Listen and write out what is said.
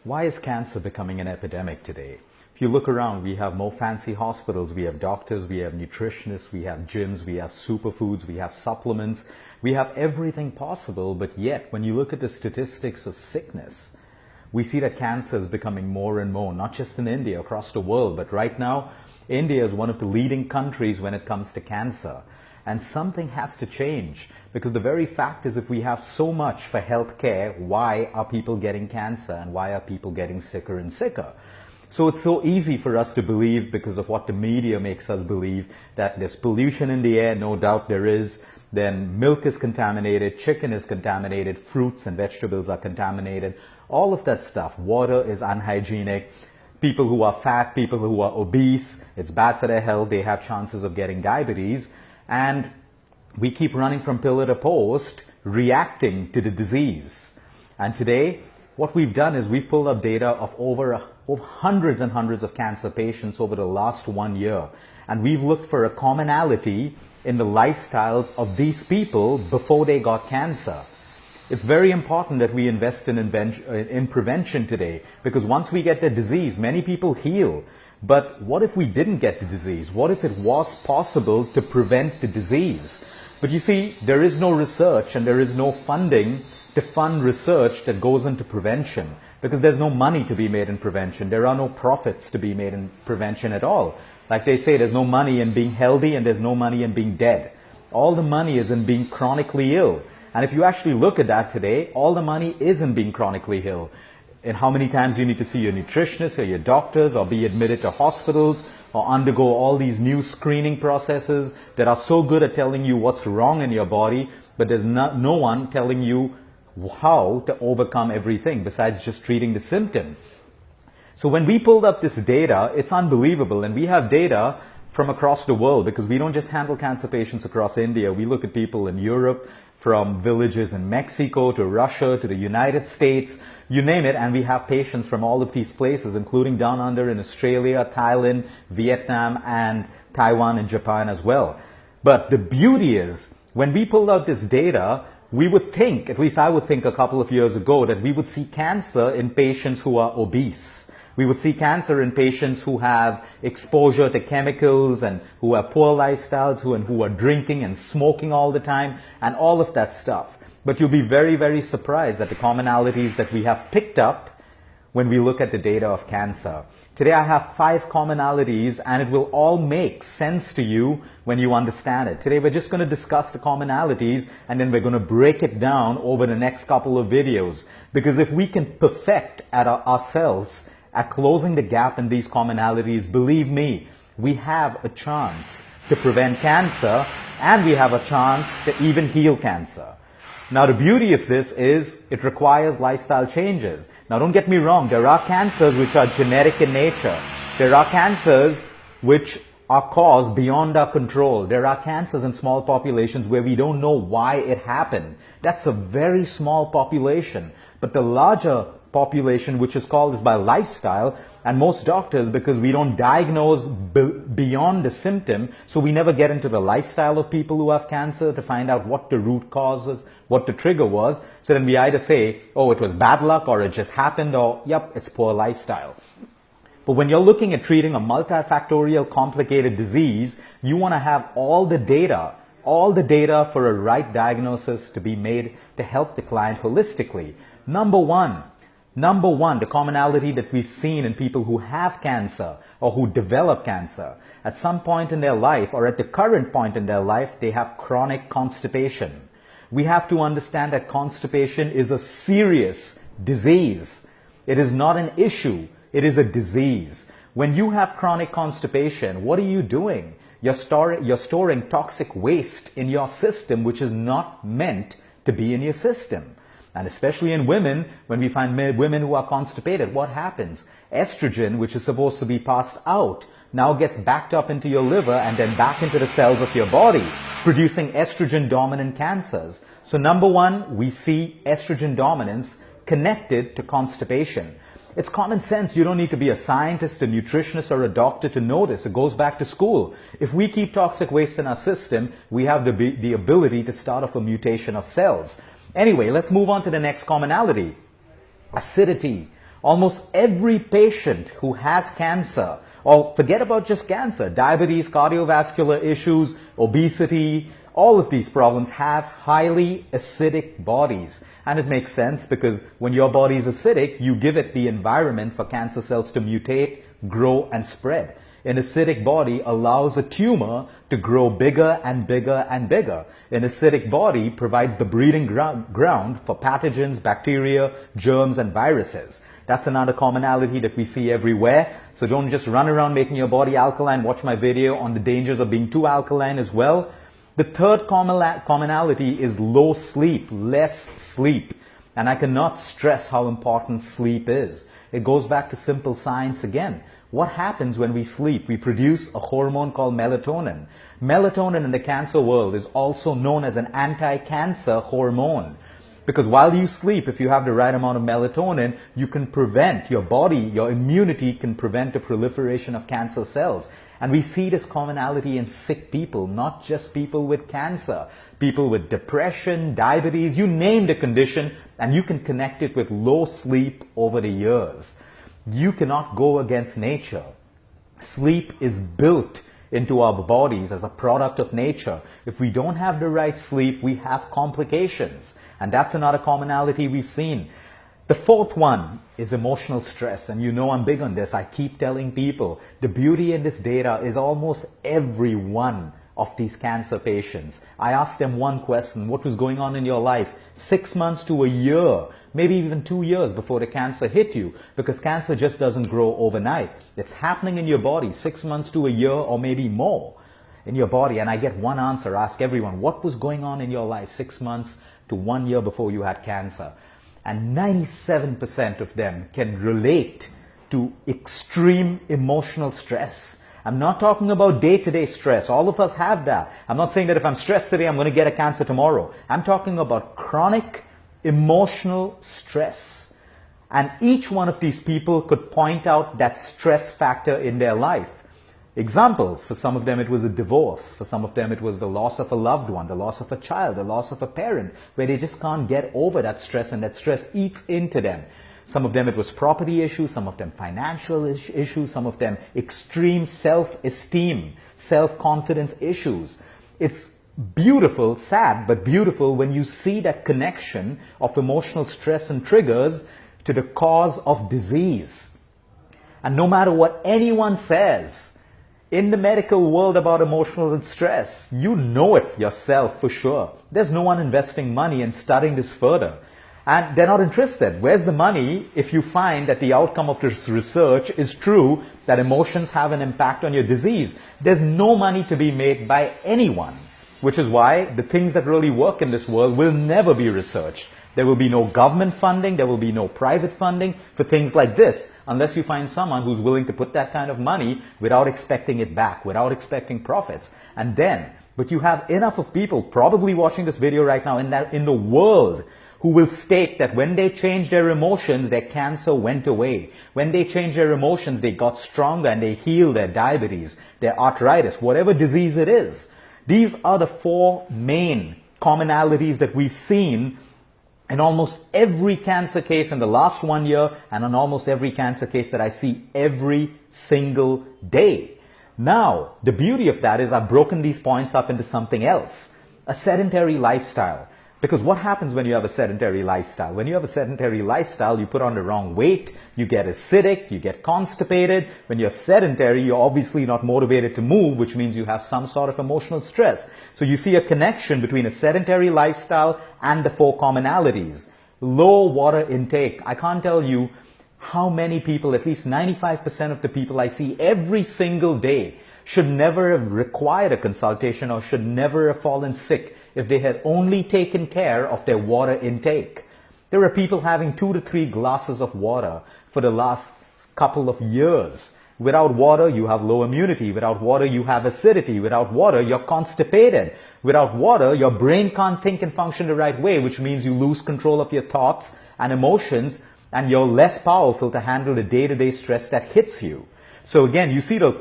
Why is cancer becoming an epidemic today? If you look around, we have more fancy hospitals, we have doctors, we have nutritionists, we have gyms, we have superfoods, we have supplements, we have everything possible, but yet when you look at the statistics of sickness, we see that cancer is becoming more and more, not just in India, across the world, but right now, India is one of the leading countries when it comes to cancer. And something has to change, because the very fact is, if we have so much for healthcare, why are people getting cancer and why are people getting sicker and sicker? So it's so easy for us to believe, because of what the media makes us believe, that there's pollution in the air. No doubt there is. Then milk is contaminated, chicken is contaminated, fruits and vegetables are contaminated. All of that stuff. Water is unhygienic. People who are fat, people who are obese, it's bad for their health. They have chances of getting diabetes. And we keep running from pillar to post, reacting to the disease. And today, what we've done is we've pulled up data of over hundreds and hundreds of cancer patients over the last 1 year. And we've looked for a commonality in the lifestyles of these people before they got cancer. It's very important that we invest in prevention today, because once we get the disease, many people heal. But what if we didn't get the disease? What if it was possible to prevent the disease? But you see, there is no research and there is no funding to fund research that goes into prevention, because there's no money to be made in prevention. There are no profits to be made in prevention at all. Like they say, there's no money in being healthy and there's no money in being dead. All the money is in being chronically ill. And if you actually look at that today, all the money is in being chronically ill. And how many times you need to see your nutritionist or your doctors, or be admitted to hospitals, or undergo all these new screening processes that are so good at telling you what's wrong in your body, but there's no one telling you how to overcome everything besides just treating the symptom. So when we pulled up this data, it's unbelievable. And we have data from across the world, because we don't just handle cancer patients across India. We look at people in Europe, from villages in Mexico to Russia to the United States, you name it, and we have patients from all of these places, including down under in Australia, Thailand, Vietnam, and Taiwan and Japan as well. But the beauty is, when we pulled out this data, we would think, at least I would think a couple of years ago, that we would see cancer in patients who are obese. We would see cancer in patients who have exposure to chemicals and who have poor lifestyles, who are drinking and smoking all the time, and all of that stuff. But you'll be very, very surprised at the commonalities that we have picked up when we look at the data of cancer. Today I have 5 commonalities, and it will all make sense to you when you understand it. Today we're just going to discuss the commonalities, and then we're going to break it down over the next couple of videos. Because if we can perfect ourselves at closing the gap in these commonalities, believe me, we have a chance to prevent cancer, and we have a chance to even heal cancer. Now, the beauty of this is it requires lifestyle changes. Now, don't get me wrong, there are cancers which are genetic in nature. There are cancers which are caused beyond our control. There are cancers in small populations where we don't know why it happened. That's a very small population. But the larger population, which is caused by lifestyle, and most doctors, because we don't diagnose beyond the symptom, so we never get into the lifestyle of people who have cancer to find out what the root cause is, what the trigger was. So then we either say, oh, it was bad luck, or it just happened, or yep, it's poor lifestyle. But when you're looking at treating a multifactorial complicated disease, you want to have all the data for a right diagnosis to be made to help the client holistically. Number one, the commonality that we've seen in people who have cancer or who develop cancer, at some point in their life, or at the current point in their life, they have chronic constipation. We have to understand that constipation is a serious disease. It is not an issue, it is a disease. When you have chronic constipation, what are you doing? You're storing toxic waste in your system, which is not meant to be in your system. And especially in women, when we find women who are constipated, what happens? Estrogen, which is supposed to be passed out, now gets backed up into your liver and then back into the cells of your body, producing estrogen-dominant cancers. So number one, we see estrogen dominance connected to constipation. It's common sense. You don't need to be a scientist, a nutritionist, or a doctor to know this. It goes back to school. If we keep toxic waste in our system, we have the ability to start off a mutation of cells. Anyway, let's move on to the next commonality. Acidity. Almost every patient who has cancer, or forget about just cancer, diabetes, cardiovascular issues, obesity, all of these problems have highly acidic bodies. And it makes sense because when your body is acidic, you give it the environment for cancer cells to mutate, grow, and spread. An acidic body allows a tumor to grow bigger and bigger and bigger. An acidic body provides the breeding ground for pathogens, bacteria, germs, and viruses. That's another commonality that we see everywhere. So don't just run around making your body alkaline. Watch my video on the dangers of being too alkaline as well. The third commonality is low sleep, less sleep. And I cannot stress how important sleep is. It goes back to simple science again. What happens when we sleep? We produce a hormone called melatonin. Melatonin in the cancer world is also known as an anti-cancer hormone. Because while you sleep, if you have the right amount of melatonin, you can prevent your body, your immunity can prevent the proliferation of cancer cells. And we see this commonality in sick people, not just people with cancer. People with depression, diabetes, you name the condition, and you can connect it with low sleep over the years. You cannot go against nature. Sleep is built into our bodies as a product of nature. If we don't have the right sleep, we have complications. And that's another commonality we've seen. The fourth one is emotional stress. And you know I'm big on this. I keep telling people the beauty in this data is almost every one of these cancer patients. I asked them one question: what was going on in your life 6 months to a year, maybe even 2 years before the cancer hit you? Because cancer just doesn't grow overnight. It's happening in your body 6 months to a year or maybe more in your body. And I get one answer. Ask everyone, what was going on in your life 6 months to 1 year before you had cancer? And 97% of them can relate to extreme emotional stress. I'm not talking about day-to-day stress. All of us have that. I'm not saying that if I'm stressed today, I'm going to get a cancer tomorrow. I'm talking about chronic emotional stress. And each one of these people could point out that stress factor in their life. Examples: for some of them it was a divorce. For some of them it was the loss of a loved one, the loss of a child, the loss of a parent, where they just can't get over that stress and that stress eats into them. Some of them it was property issues, some of them financial issues, some of them extreme self-esteem, self-confidence issues. It's beautiful, sad, but beautiful when you see that connection of emotional stress and triggers to the cause of disease. And no matter what anyone says in the medical world about emotional stress, you know it yourself for sure. There's no one investing money in studying this further. And they're not interested. Where's the money if you find that the outcome of this research is true, that emotions have an impact on your disease? There's no money to be made by anyone, which is why the things that really work in this world will never be researched. There will be no government funding, there will be no private funding for things like this, unless you find someone who's willing to put that kind of money without expecting it back, without expecting profits. And then, but you have enough of people probably watching this video right now in the world who will state that when they changed their emotions, their cancer went away. When they changed their emotions, they got stronger and they healed their diabetes, their arthritis, whatever disease it is. These are the four main commonalities that we've seen in almost every cancer case in the last 1 year, and on almost every cancer case that I see every single day. Now, the beauty of that is I've broken these points up into something else: a sedentary lifestyle. Because what happens when you have a sedentary lifestyle? When you have a sedentary lifestyle, you put on the wrong weight, you get acidic, you get constipated. When you're sedentary, you're obviously not motivated to move, which means you have some sort of emotional stress. So you see a connection between a sedentary lifestyle and the four commonalities. Low water intake. I can't tell you how many people, at least 95% of the people I see every single day, should never have required a consultation or should never have fallen sick if they had only taken care of their water intake. There are people having 2 to 3 glasses of water for the last couple of years. Without water, you have low immunity. Without water, you have acidity. Without water, you're constipated. Without water, your brain can't think and function the right way, which means you lose control of your thoughts and emotions, and you're less powerful to handle the day-to-day stress that hits you. So again, you see the